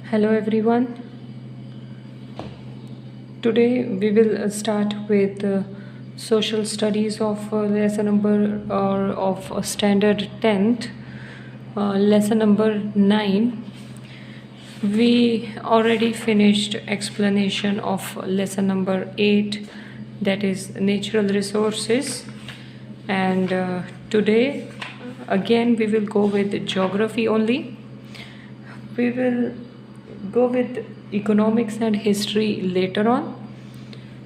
Hello everyone. Today we will start with social studies of lesson number or of standard 10th, lesson number 9. We already finished explanation of lesson number 8, that is natural resources, and today again we will go with geography only. We will go with economics and history later on.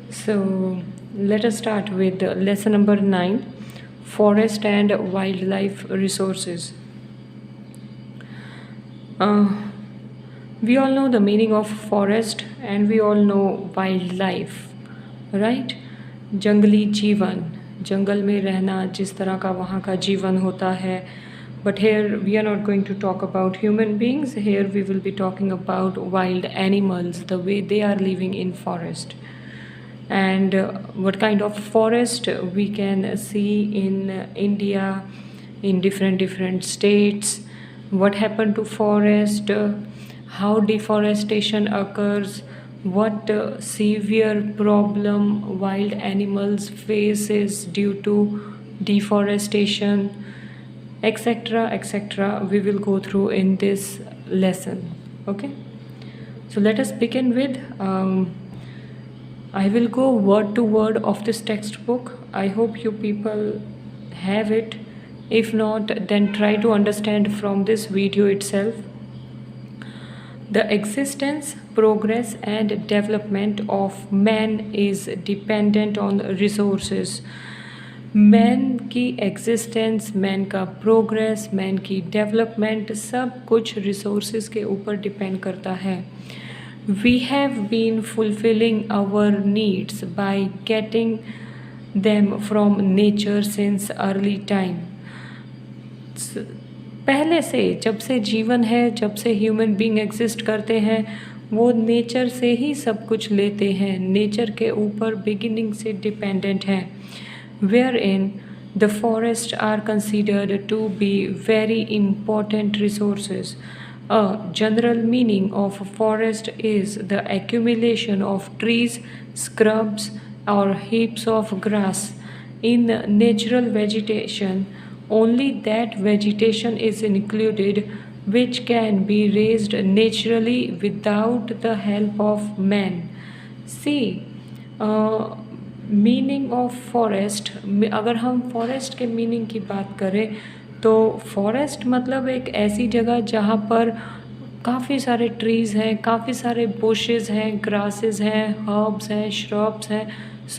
So let us start with lesson number 9, forest and wildlife resources. We all know the meaning of forest and we all know wildlife, right? जंगली जीवन, जंगल में रहना, जिस तरह का वहाँ का जीवन होता है. But here we are not going to talk about human beings. Here we will be talking about wild animals, the way they are living in forest. And what kind of forest we can see in India, in different states, what happened to forest, how deforestation occurs, what severe problem wild animals faces due to deforestation, etc, etc, we will go through in this lesson. Okay, so let us begin with I will go word to word of this textbook. I hope you people have it. If not, then try to understand from this video itself. The existence, progress and development of man is dependent on resources. Man की existence, man का progress, man की development सब कुछ resources के ऊपर depend करता है. We have been fulfilling our needs by getting them from nature since early time. पहले से, जब से जीवन है, जब से ह्यूमन बीइंग एग्जिस्ट करते हैं, वो नेचर से ही सब कुछ लेते हैं, नेचर के ऊपर बिगिनिंग से डिपेंडेंट हैं. Wherein the forests are considered to be very important resources. A general meaning of forest is the accumulation of trees, scrubs or heaps of grass. In natural vegetation, only that vegetation is included which can be raised naturally without the help of man. See, meaning of forest, अगर हम forest के meaning की बात करें तो forest मतलब एक ऐसी जगह जहाँ पर काफ़ी सारे ट्रीज़ हैं, काफ़ी सारे बुशेस हैं, ग्रासेस हैं, हर्ब्स हैं, श्रब्स हैं,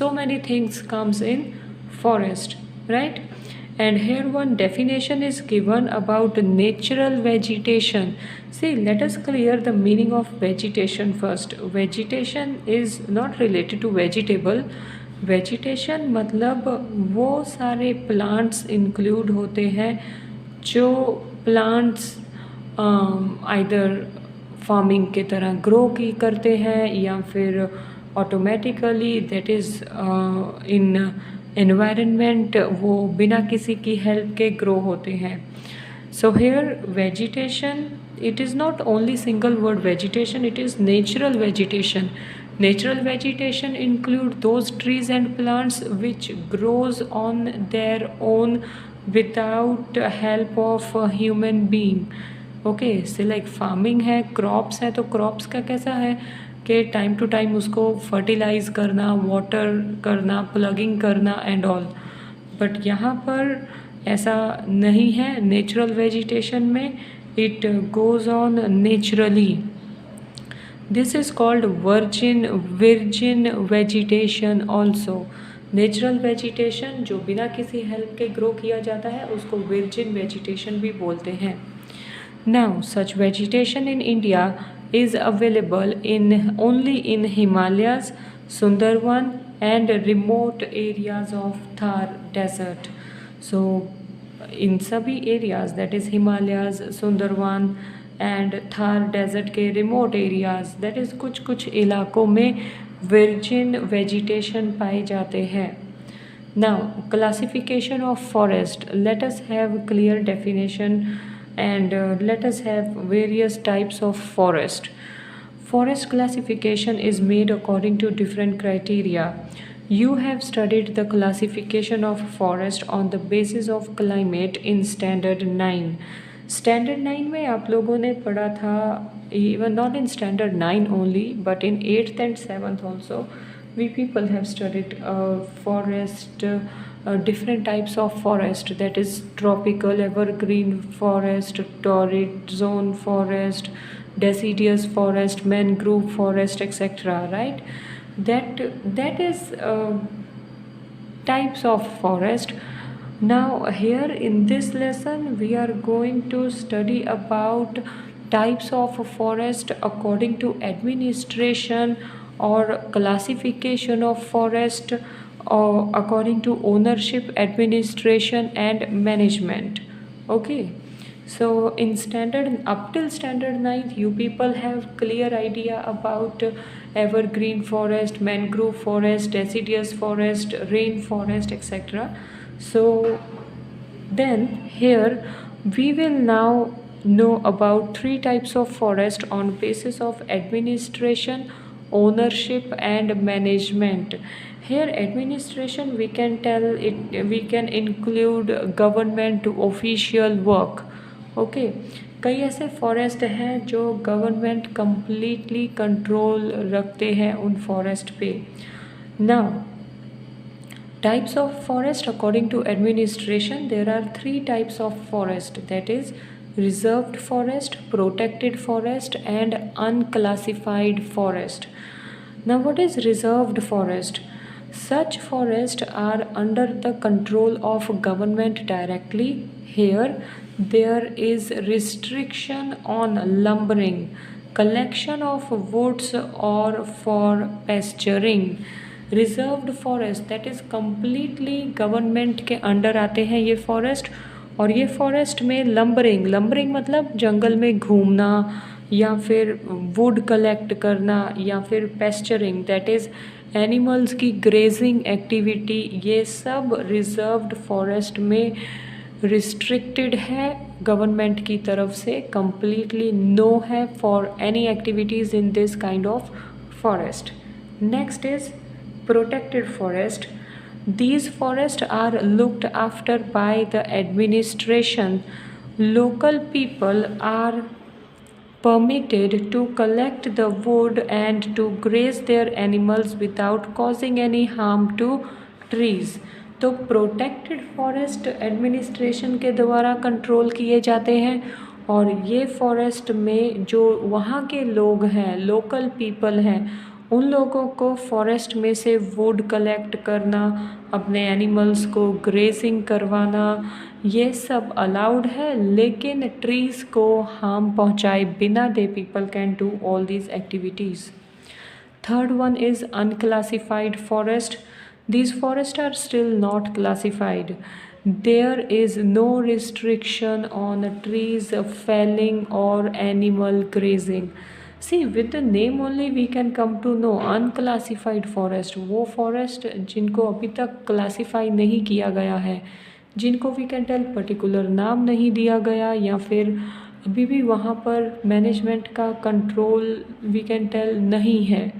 so many things comes in forest, right? And here one definition is given about natural vegetation. See, let us clear the meaning of vegetation first. Vegetation is not related to vegetable. Vegetation मतलब वो सारे plants include होते हैं जो plants either farming के तरह grow की करते हैं या फिर automatically, that is in environment, वो बिना किसी की हेल्प के ग्रो होते हैं. So here vegetation, it is not only single word vegetation, it is natural vegetation. Natural vegetation include those trees and plants which grows on their own without help of a human being. Okay, so like farming है, crops है, तो crops का कैसा है कि time to time उसको fertilise करना, water करना, प्लगिंग करना एंड ऑल. बट यहाँ पर ऐसा नहीं है. नेचुरल वेजिटेशन में it goes on naturally. This is called virgin vegetation also. Natural vegetation जो बिना किसी हेल्प के ग्रो किया जाता है उसको virgin vegetation भी बोलते हैं. Now such vegetation in India is available in only in Himalayas, Sundarban and remote areas of Thar desert. So इन सभी areas, that is Himalayas, Sundarvan and Thar desert के रिमोट एरियाज़, दैट इज़ कुछ इलाकों में वर्जिन वेजिटेशन पाए जाते हैं. Now classification of forest, let us have clear definition and let us have various types of forest. Forest classification is made according to different criteria. You have studied the classification of forest on the basis of climate in standard 9. Standard 9 में आप लोगों ने पढ़ा था, even not in standard 9 only but in 8th and 7th also we people have studied forest, different types of forest, that is tropical, evergreen forest, torrid zone forest, deciduous forest, mangrove forest, etc. Right? That is types of forest. Now here in this lesson we are going to study about types of forest according to administration or classification of forest, or according to ownership, administration and management. Okay, so in standard up till standard 9th you people have clear idea about evergreen forest, mangrove forest, deciduous forest, rain forest, etc. So then here we will now know about three types of forest on basis of administration, ownership and management. Here administration we can tell it, we can include government official work. Okay कई ऐसे forest हैं जो government completely control रखते हैं उन forest पे. Now types of forest according to administration, there are three types of forest, that is reserved forest, protected forest and unclassified forest. Now what is reserved forest? Such forests are under the control of government directly. Here there is restriction on lumbering, collection of woods or for pasturing. Reserved forest that is completely government के under आते हैं ये forest. और ये forest में lumbering मतलब जंगल में घूमना या फिर वुड कलेक्ट करना या फिर पेस्चरिंग दैट इज़ एनिमल्स की ग्रेजिंग एक्टिविटी, ये सब रिजर्व्ड फॉरेस्ट में रिस्ट्रिक्टेड है गवर्नमेंट की तरफ से. कम्प्लीटली नो है for any activities in this kind of forest. Next is protected forest. These forests are looked after by the administration. Local people are permitted to collect the wood and to graze their animals without causing any harm to trees. तो protected forest administration के द्वारा control किए जाते हैं और ये forest में जो वहाँ के लोग हैं, लोकल पीपल हैं, उन लोगों को फॉरेस्ट में से वुड कलेक्ट करना, अपने एनिमल्स को ग्रेजिंग करवाना, ये सब अलाउड है. लेकिन ट्रीज़ को हार्म पहुंचाए बिना they people can do all these activities. Third one is unclassified forest. These forests are still not classified. There is no restriction on trees felling or animal grazing. See, with the name only we can come to know unclassified forest. वो forest जिनको अभी तक classify नहीं किया गया है, जिनको we can tell particular नाम नहीं दिया गया या फिर अभी भी वहाँ पर मैनेजमेंट का कंट्रोल we can tell नहीं है.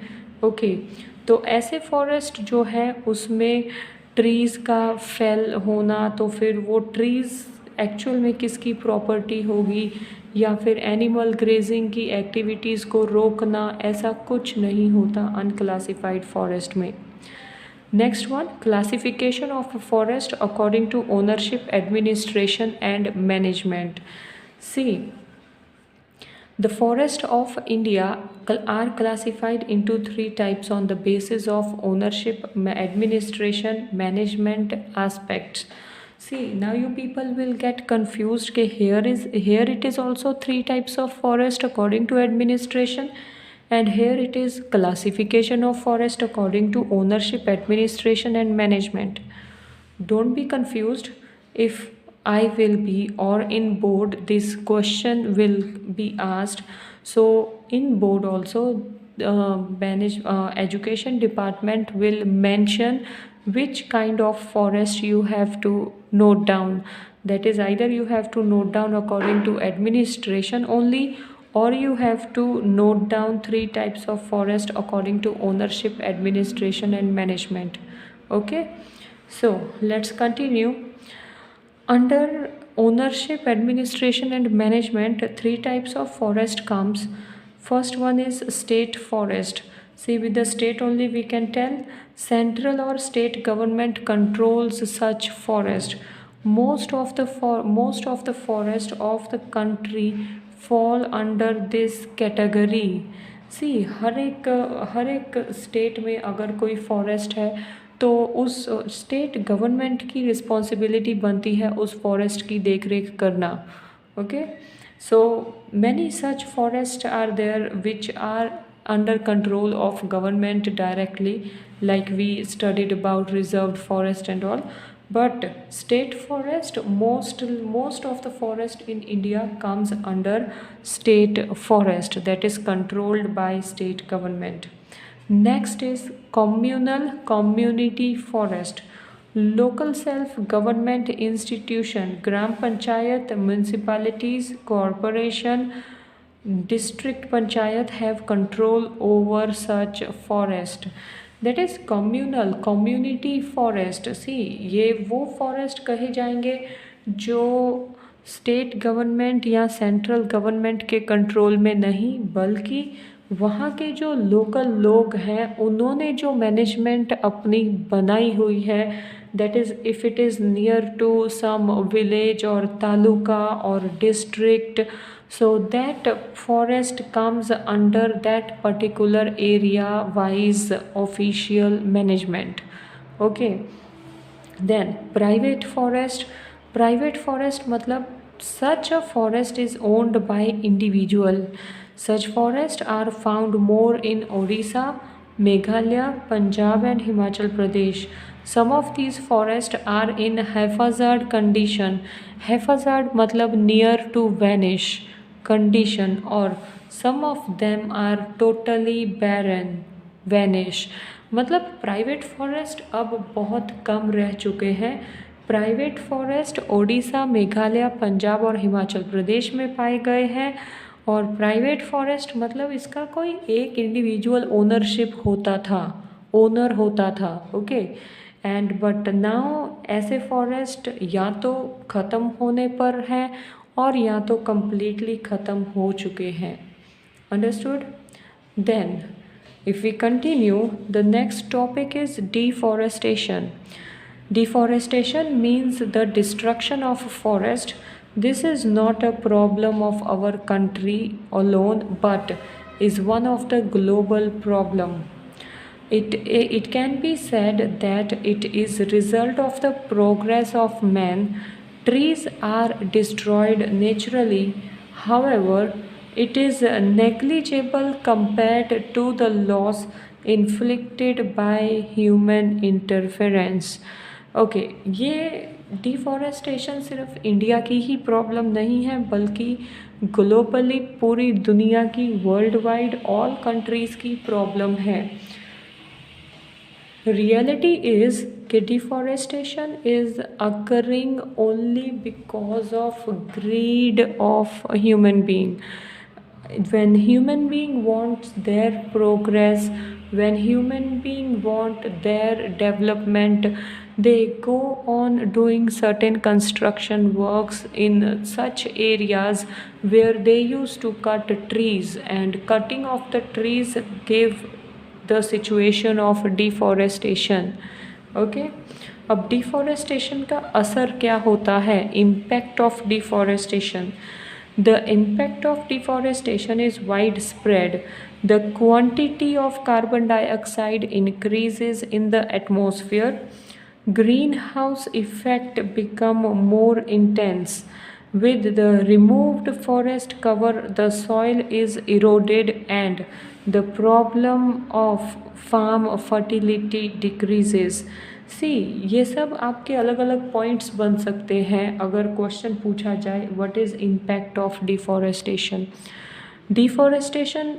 ओके तो ऐसे फॉरेस्ट जो है उसमें ट्रीज़ का फेल होना, तो फिर वो ट्रीज़ एक्चुअल में किसकी प्रॉपर्टी होगी या फिर एनिमल ग्रेजिंग की एक्टिविटीज़ को रोकना, ऐसा कुछ नहीं होता अनक्लासिफाइड फॉरेस्ट में. Next one, classification of forest according to ownership, administration and management. See, the forests of India are classified into three types on the basis of ownership, administration, management aspects. See, now you people will get confused कि here it is also three types of forest according to administration, and here it is classification of forest according to ownership, administration and management. Don't be confused. If I will be or in board this question will be asked, so in board also education department will mention which kind of forest you have to note down. That is, either you have to note down according to administration only, or you have to note down 3 types of forest according to ownership, administration, and management. Okay, so let's continue. Under ownership, administration, and management, 3 types of forest comes. First one is state forest. See, with the state only we can tell central or state government controls such forest. Most of the forest of the country fall under this category. सी हर एक state में अगर कोई forest है तो उस state government की responsibility बनती है उस फॉरेस्ट की देख रेख करना. Okay, so many such forest are there which are under control of government directly, like we studied about reserved forest and all. But state forest, most of the forest in India comes under state forest, that is controlled by state government. Next is communal community forest. Local self government institution, gram panchayat, municipalities, corporation, district panchayat have control over such forest. That is communal community forest. See, ये वो forest कहे जाएंगे जो state government या central government के control में नहीं, बल्कि वहाँ के जो लोकल लोग हैं उन्होंने जो मैनेजमेंट अपनी बनाई हुई है. That is if it is near to some village और तालुका और district, so that forest comes under that particular area wise official management. Okay, then private forest matlab such a forest is owned by individual. Such forests are found more in Odisha, Meghalaya, Punjab and Himachal Pradesh. Some of these forests are in haphazard condition. Haphazard matlab near to vanish condition, or some of them are totally barren, vanish. मतलब private forest अब बहुत कम रह चुके हैं. Private forest Odisha, Meghalaya, Punjab और हिमाचल प्रदेश में पाए गए हैं. और प्राइवेट फॉरेस्ट मतलब इसका कोई एक इंडिविजुअल ओनरशिप होता था, ओनर होता था. ओके, एंड बट नाउ ऐसे फॉरेस्ट या तो ख़त्म होने पर हैं और या तो कम्प्लीटली ख़त्म हो चुके हैं. Understood? Then if we continue, the next topic is deforestation. Deforestation means the destruction of forest. This is not a problem of our country alone but is one of the global problem. It can be said that it is result of the progress of man. Trees are destroyed naturally, however, it is negligible compared to the loss inflicted by human interference. Okay, ये deforestation सिर्फ India की ही problem नहीं है, बल्कि globally पूरी दुनिया की, world wide all countries की प्रॉब्लम है. Reality is that deforestation is occurring only because of greed of a human being. When human being wants their progress, when human being want their development, they go on doing certain construction works in such areas where they used to cut trees, and cutting of the trees gave the situation of deforestation. Okay, अब deforestation का असर क्या होता है? Impact of deforestation. The impact of deforestation is wide spread. The quantity of carbon dioxide increases in the atmosphere. Greenhouse effect become more intense. With the removed forest cover, the soil is eroded and the problem of farm fertility decreases. सी, ये सब आपके अलग अलग points बन सकते हैं अगर question पूछा जाए what is impact of deforestation. Deforestation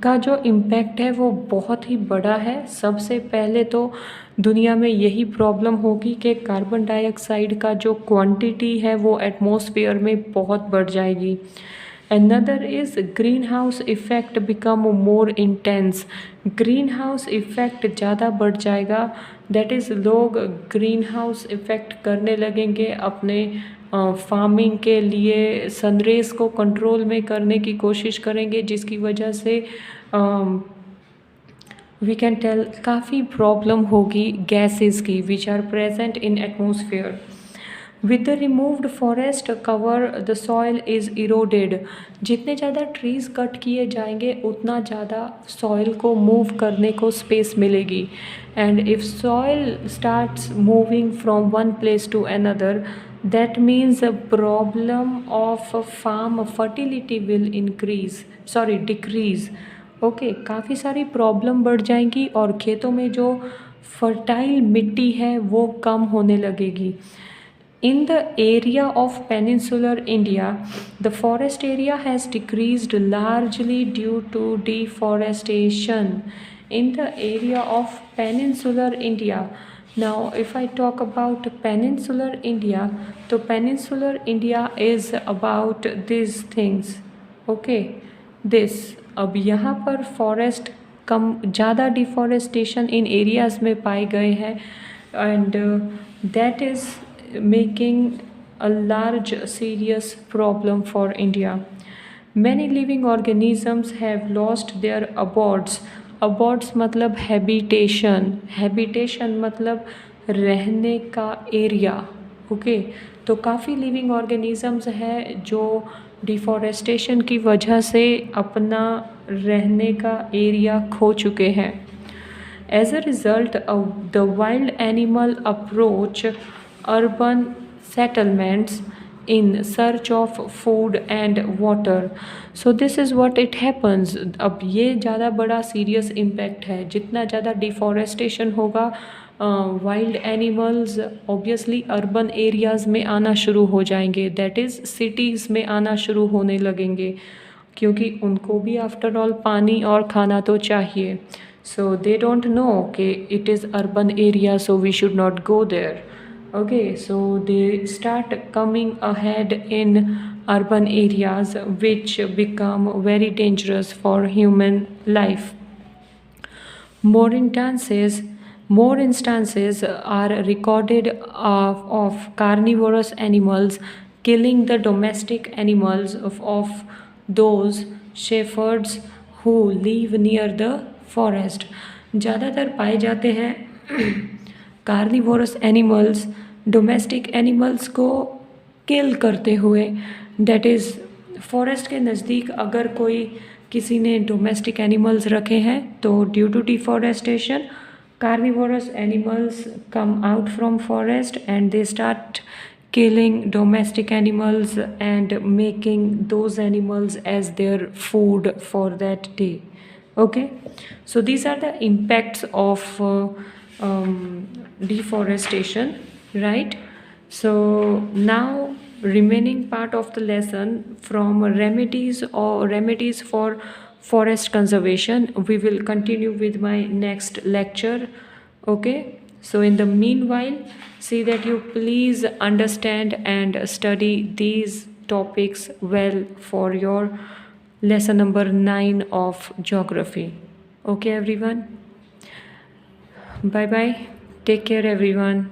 का जो इम्पैक्ट है वो बहुत ही बड़ा है। सबसे पहले तो दुनिया में यही प्रॉब्लम होगी कि कार्बन डाइऑक्साइड का जो क्वांटिटी है वो एटमॉस्फेयर में बहुत बढ़ जाएगी। Another is greenhouse effect become more intense। greenhouse effect ज़्यादा बढ़ जाएगा, that is लोग greenhouse effect करने लगेंगे अपने फार्मिंग के लिए, सनरेज को कंट्रोल में करने की कोशिश करेंगे, जिसकी वजह से वी कैन टेल काफ़ी प्रॉब्लम होगी गैसेस की which are present in atmosphere. With the removed forest cover the soil is eroded. जितने ज़्यादा ट्रीज़ कट किए जाएंगे उतना ज़्यादा सॉइल को मूव करने को स्पेस मिलेगी। And if soil starts moving from one place to another, that means the problem of farm fertility will decrease. Okay, काफ़ी सारी प्रॉब्लम बढ़ जाएंगी और खेतों में जो फर्टाइल मिट्टी है वो कम होने लगेगी। In the area of peninsular India, the forest area has decreased largely due to deforestation. In the area of peninsular India, now if I talk about peninsular India, so peninsular India is about these things, okay, this। अब यहाँ पर forest कम ज़्यादा deforestation इन areas में पाए गए हैं and that is making a large serious problem for India. Many living organisms have lost their abodes। abodes मतलब habitation, habitation मतलब रहने का एरिया। ओके, तो काफ़ी लिविंग ऑर्गेनिज़म्स हैं जो डिफॉरेस्टेशन की वजह से अपना रहने का एरिया खो चुके हैं। As a result, the wild animal approach urban settlements in search of food and water। So this is what it happens। अब ये ज़्यादा बड़ा सीरियस इम्पैक्ट है। जितना ज़्यादा डिफॉरेस्टेशन होगा, wild animals obviously urban areas में आना शुरू हो जाएंगे, दैट इज़ सिटीज़ में आना शुरू होने लगेंगे, क्योंकि उनको भी आफ्टर ऑल पानी और खाना तो चाहिए। So they don't know कि it is urban area, so we should not go there। Okay, so they start coming ahead in urban areas which become very dangerous for human life। More instances are recorded of carnivorous animals killing the domestic animals of those shepherds who live near the forest. ज़्यादातर पाए जाते हैं carnivorous animals domestic animals को किल करते हुए, that is forest के नज़दीक अगर कोई किसी ने डोमेस्टिक एनिमल्स रखे हैं तो due to deforestation carnivorous animals come out from forest and they start killing domestic animals and making those animals as their food for that day। Okay, so these are the impacts of deforestation, right? So now remaining part of the lesson from remedies for forest conservation, we will continue with my next lecture। Okay, so in the meanwhile, see that you please understand and study these topics well for your lesson number 9 of geography। Okay everyone, bye bye, take care everyone।